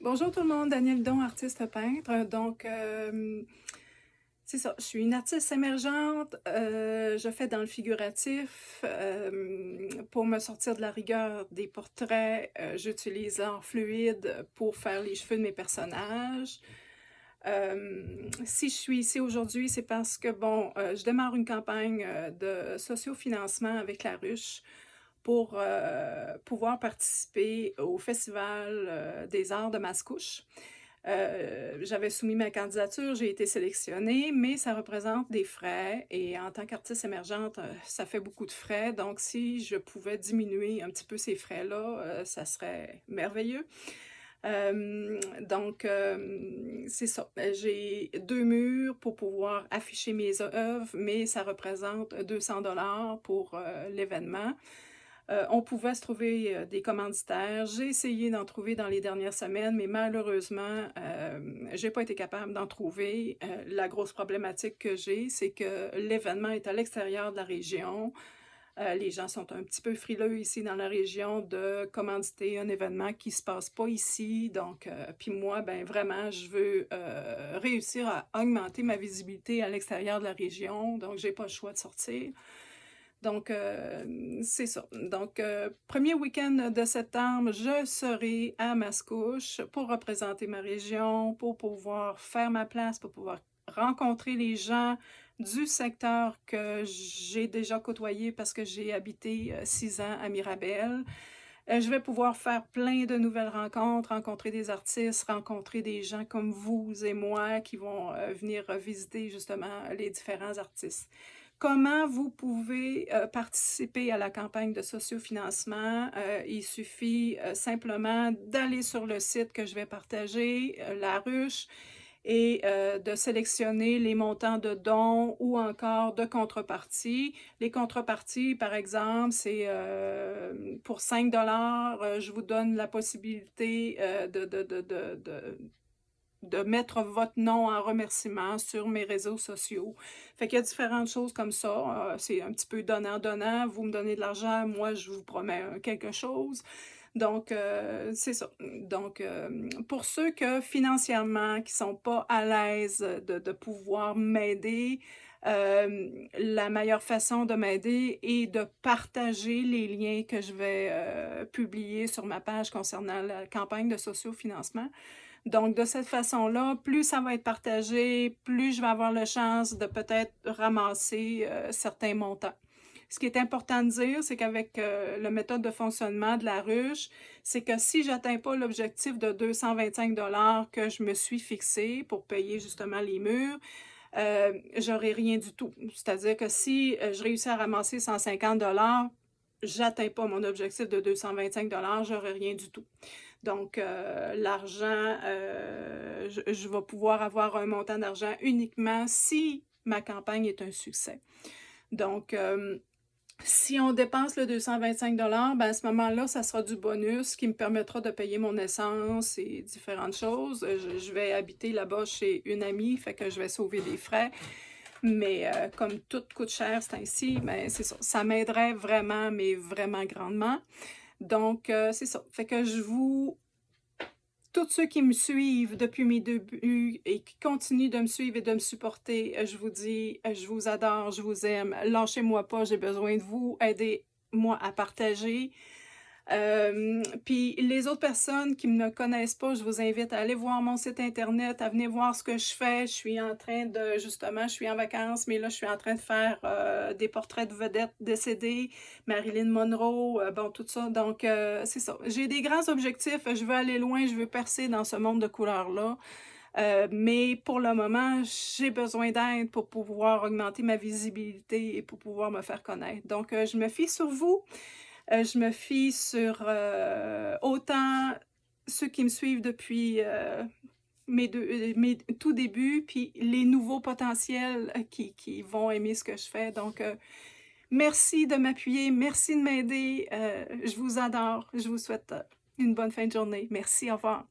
Bonjour tout le monde, Danielle Don, artiste peintre. C'est ça, je suis une artiste émergente, je fais dans le figuratif. Pour me sortir de la rigueur des portraits, j'utilise l'art fluide pour faire les cheveux de mes personnages. Si je suis ici aujourd'hui, c'est parce que, bon, je démarre une campagne de sociofinancement avec La Ruche pour pouvoir participer au Festival des arts de Mascouche. J'avais soumis ma candidature, j'ai été sélectionnée, mais ça représente des frais et en tant qu'artiste émergente, ça fait beaucoup de frais. Donc, si je pouvais diminuer un petit peu ces frais-là, ça serait merveilleux. C'est ça. J'ai 2 murs pour pouvoir afficher mes œuvres, mais ça représente 200 $ pour l'événement. On pouvait se trouver des commanditaires. J'ai essayé d'en trouver dans les dernières semaines, mais malheureusement, j'ai pas été capable d'en trouver. La grosse problématique que j'ai, c'est que l'événement est à l'extérieur de la région. Les gens sont un petit peu frileux ici dans la région de commanditer un événement qui se passe pas ici. Donc, puis moi, ben vraiment, je veux réussir à augmenter ma visibilité à l'extérieur de la région. Donc, j'ai pas le choix de sortir. Donc, c'est ça. Donc, premier week-end de septembre, je serai à Mascouche pour représenter ma région, pour pouvoir faire ma place, pour pouvoir rencontrer les gens du secteur que j'ai déjà côtoyé parce que j'ai habité 6 ans à Mirabel. Je vais pouvoir faire plein de nouvelles rencontres, rencontrer des artistes, rencontrer des gens comme vous et moi qui vont venir visiter justement les différents artistes. Comment vous pouvez participer à la campagne de sociofinancement? Il suffit simplement d'aller sur le site que je vais partager, La Ruche, et de sélectionner les montants de dons ou encore de contreparties. Les contreparties, par exemple, c'est pour 5 $, je vous donne la possibilité de mettre votre nom en remerciement sur mes réseaux sociaux. Fait qu'il y a différentes choses comme ça. C'est un petit peu donnant-donnant. Vous me donnez de l'argent, moi, je vous promets quelque chose. Donc, c'est ça. Donc, pour ceux que financièrement, qui sont pas à l'aise de pouvoir m'aider, la meilleure façon de m'aider est de partager les liens que je vais publier sur ma page concernant la campagne de sociofinancement. Donc, de cette façon-là, plus ça va être partagé, plus je vais avoir la chance de peut-être ramasser certains montants. Ce qui est important de dire, c'est qu'avec la méthode de fonctionnement de La Ruche, c'est que si je n'atteins pas l'objectif de 225 $ que je me suis fixé pour payer justement les murs, j'aurai rien du tout. C'est-à-dire que si je réussis à ramasser 150 $, j'atteins pas mon objectif de 225 $, j'aurai rien du tout. Donc, l'argent, je vais pouvoir avoir un montant d'argent uniquement si ma campagne est un succès. Donc, si on dépense le 225 $, ben à ce moment-là, ça sera du bonus qui me permettra de payer mon essence et différentes choses. Je vais habiter là-bas chez une amie, fait que je vais sauver des frais. Mais comme tout coûte cher, c'est ainsi, ben c'est ça. Ça m'aiderait vraiment, mais vraiment grandement. Donc, c'est ça. Fait que tous ceux qui me suivent depuis mes débuts et qui continuent de me suivre et de me supporter, je vous dis, je vous adore, je vous aime. Lâchez-moi pas, j'ai besoin de vous. Aidez-moi à partager. Puis les autres personnes qui ne me connaissent pas, je vous invite à aller voir mon site internet, à venir voir ce que je fais. Je suis en train de, justement, je suis en vacances, mais là, je suis en train de faire des portraits de vedettes décédées, Marilyn Monroe, bon, tout ça. Donc, c'est ça. J'ai des grands objectifs. Je veux aller loin, je veux percer dans ce monde de couleurs-là. Mais pour le moment, j'ai besoin d'aide pour pouvoir augmenter ma visibilité et pour pouvoir me faire connaître. Donc, je me fie sur vous. Je me fie sur autant ceux qui me suivent depuis mes tout débuts, puis les nouveaux potentiels qui vont aimer ce que je fais. Donc, merci de m'appuyer, merci de m'aider. Je vous adore. Je vous souhaite une bonne fin de journée. Merci, au revoir.